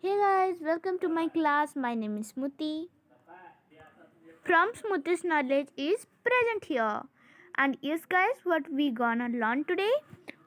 Hey guys, welcome to my class. My name is Smruti. From Smruti's knowledge is present here. And yes guys, what we gonna learn today?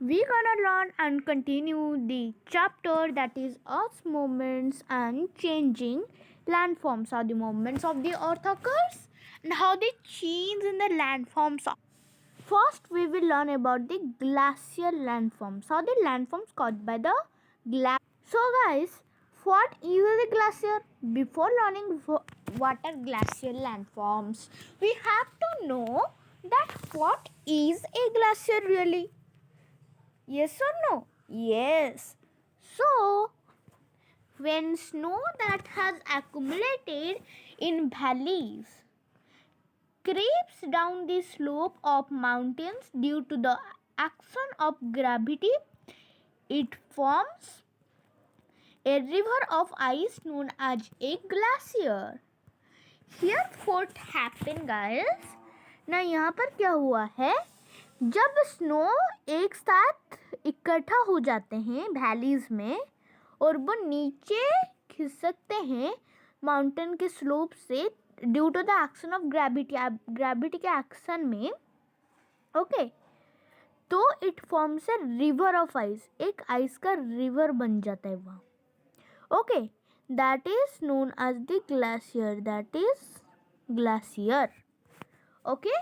We gonna learn and continue the chapter that is Earth's movements and changing landforms, how the movements of the Earth occurs and how they change in the landforms. First, we will learn about the glacial landforms, how the landforms caused by the glacier. So guys, what is a glacier? Before learning what are glacial landforms, we have to know that what is a glacier really? Yes or no? Yes. So, when snow that has accumulated in valleys creeps down the slope of mountains due to the action of gravity, it forms a river of ice known as a glacier. Here what happened guys? ना यहाँ पर क्या हुआ है, जब snow एक साथ इकट्ठा हो जाते हैं वैलीज में और वो नीचे खिसकते हैं माउंटेन के स्लोप से due to the action of gravity के एक्शन में, ओके तो it forms a river of ice, एक आइस का रिवर बन जाता है वहाँ. Okay, that is known as the glacier. That is glacier. Okay,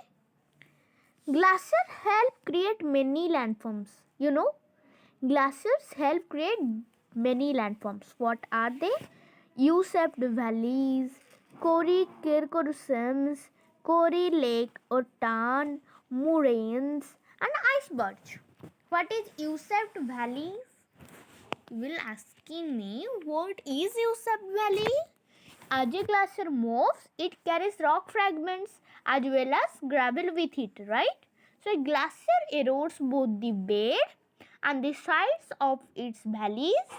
glacier help create many landforms. You know, glaciers help create many landforms. What are they? U-shaped valleys, Kirkorosems, Kori Lake or Tarn, moraines, and icebergs. What is U-shaped valleys? You will asking me what is Yusuf Valley? As a glacier moves, it carries rock fragments as well as gravel with it, right? So a glacier erodes both the bed and the sides of its valleys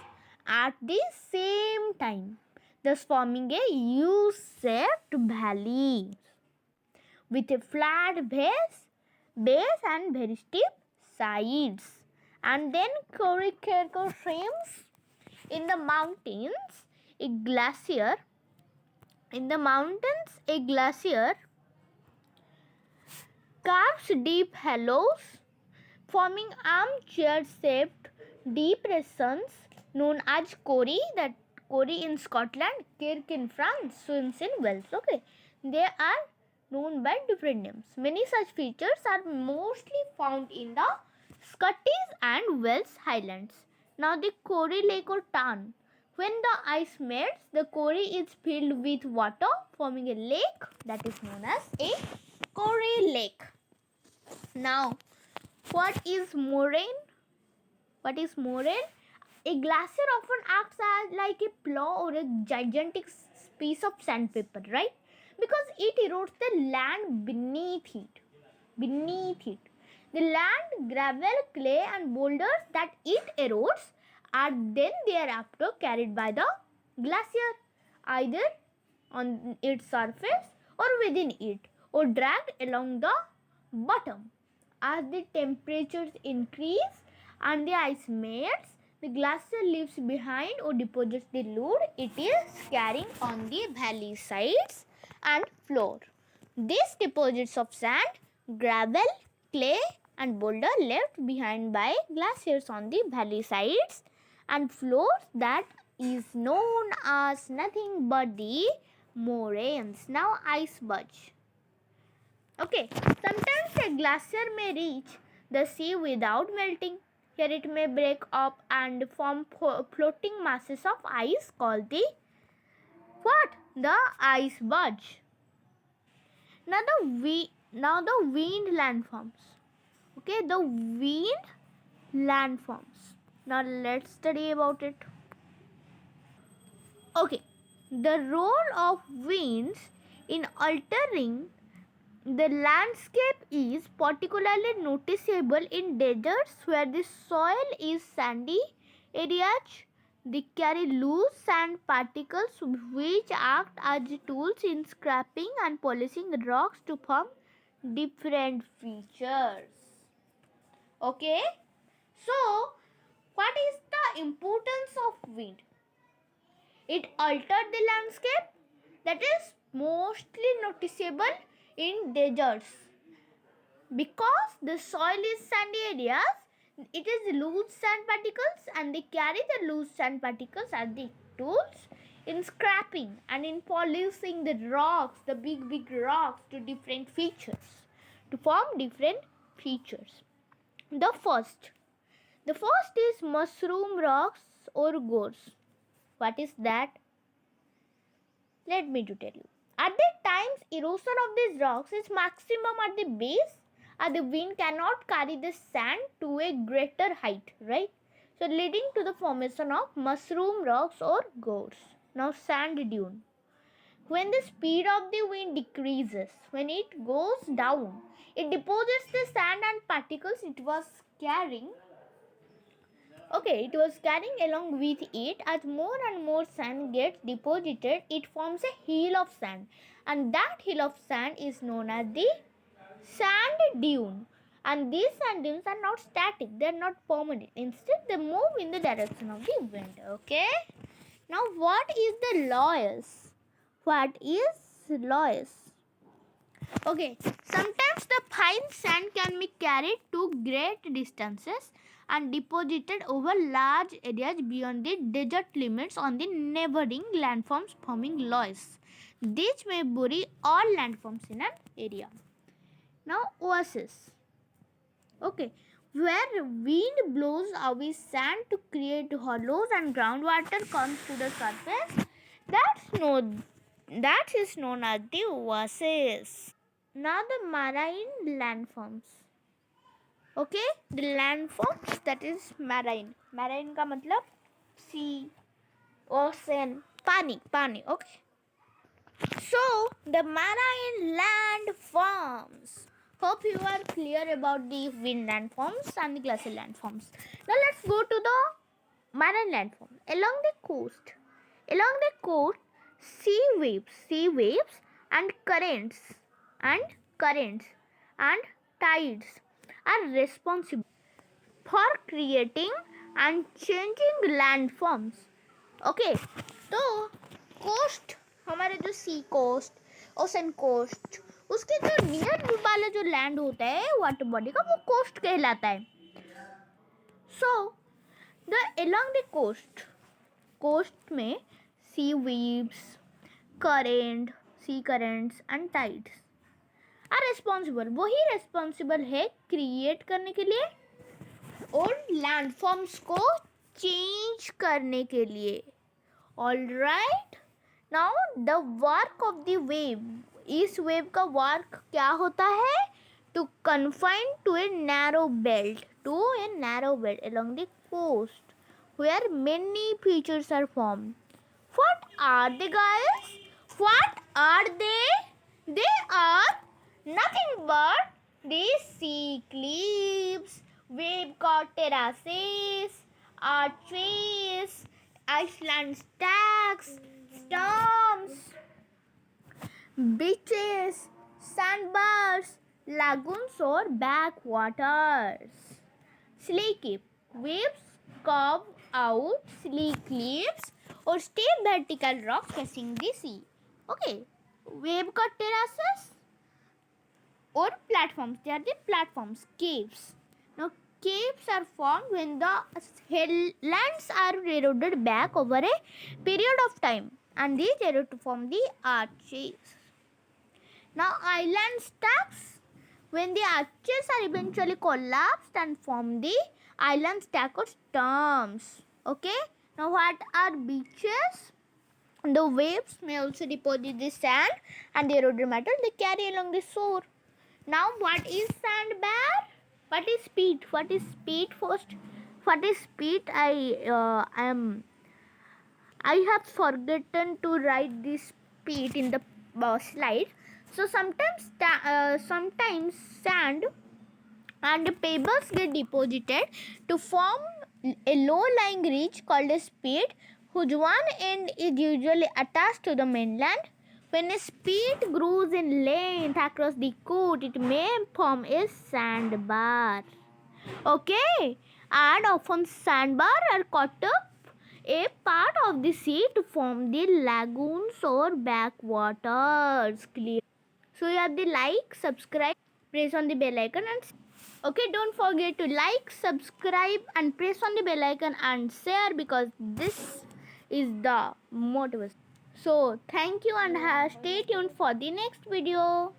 at the same time, thus forming a U-shaped valley with a flat base and very steep sides. And then Kurikirko streams in the mountains, a glacier. In the mountains, a glacier carves deep hollows, forming armchair-shaped depressions known as Kori. That Kori in Scotland, Kirk in France, Swins in Wales. Okay, they are known by different names. Many such features are mostly found in the Scottish and Welsh Highlands. Now the Kori Lake or Tarn. When the ice melts, the Kori is filled with water, forming a lake that is known as a Kori Lake. Now, what is moraine? What is moraine? A glacier often acts as like a plow or a gigantic piece of sandpaper, right? Because it erodes the land beneath it. The land, gravel, clay and boulders that it erodes are then thereafter carried by the glacier, either on its surface or within it, or dragged along the bottom. As the temperatures increase and the ice melts, the glacier leaves behind or deposits the load it is carrying on the valley sides and floor. These deposits of sand, gravel, clay and boulder left behind by glaciers on the valley sides and floors that is known as nothing but the moraines. Now icebergs. Okay, sometimes a glacier may reach the sea without melting. Here it may break up and form floating masses of ice called the what? The icebergs. Now the wind landforms. Okay, the wind landforms. Now let's study about it. Okay, the role of winds in altering the landscape is particularly noticeable in deserts where the soil is sandy areas. They carry loose sand particles which act as tools in scraping and polishing rocks to form different features. Okay, so what is the importance of wind? It altered the landscape. That is mostly noticeable in deserts. Because the soil is sandy areas, it is loose sand particles, and they carry the loose sand particles as the tools in scraping and in polishing the rocks, the big rocks, to different features, to form different features. The first is mushroom rocks or gores. What is that? Let me to tell you. At the times, erosion of these rocks is maximum at the base, and the wind cannot carry the sand to a greater height, right? So, leading to the formation of mushroom rocks or gores. Now, sand dune. When the speed of the wind decreases, when it goes down, it deposits the sand and particles it was carrying. It was carrying along with it. As more and more sand gets deposited, it forms a hill of sand, and that hill of sand is known as the sand dune. And these sand dunes are not static, they are not permanent. Instead, they move in the direction of the wind. Okay. Now, what is the loess? What is loess? Sometimes the fine sand can be carried to great distances and deposited over large areas beyond the desert limits on the neighboring landforms, forming loess. These may bury all landforms in an area. Now, oasis. Where wind blows away sand to create hollows and groundwater comes to the surface, that is known as the oasis. Now the marine landforms. The landforms, that is marine. Marine का मतलब sea, ocean, पानी. So the marine landforms. Hope you are clear about the wind landforms and the glacial landforms. Now let's go to the marine landforms. Along the coast, sea waves and currents and tides are responsible for creating and changing landforms. तो coast, हमारे जो सी coast, ocean coast, उसके जो near वाले जो land होता है water body का, वो कोस्ट कहलाता है. So the along the coast में sea waves, sea currents and tides are responsible. वही रेस्पॉन्सिबल है क्रिएट करने के लिए और लैंडफॉर्म्स को चेंज करने के लिए. Alright. Now the work of the wave. इस वेव का वर्क क्या होता है? To confine to a narrow belt along the coast where many features are formed. What are they, guys? What are they? They are nothing but these sea cliffs, wave-cut terraces, archways, island stacks, storms, beaches, sandbars, lagoons or backwaters. Sleek cliff. Waves carve out sleek cliffs or steep vertical rocks facing the sea. Wave-cut terraces or platforms. They are the platforms, caves. Now, caves are formed when the lands are eroded back over a period of time, and these erode to form the arches. Now, island stacks, when the arches are eventually collapsed and form the island stack or storms. Now, what are beaches? The waves may also deposit the sand and the eroded matter they carry along the shore. Now, what is sandbar? What is peat? First? What is peat? I have forgotten to write this peat in the slide. So sometimes sand and pebbles get deposited to form a low-lying ridge called a peat, whose one end is usually attached to the mainland. When a peat grows in length across the coast, it may form a sandbar. And often sandbar are caught up a part of the sea to form the lagoons or backwaters. Clear. So you have the like, subscribe, press on the bell icon, and okay, don't forget to like, subscribe, and press on the bell icon and share, because this is the motivation. So thank you, and stay tuned for the next video.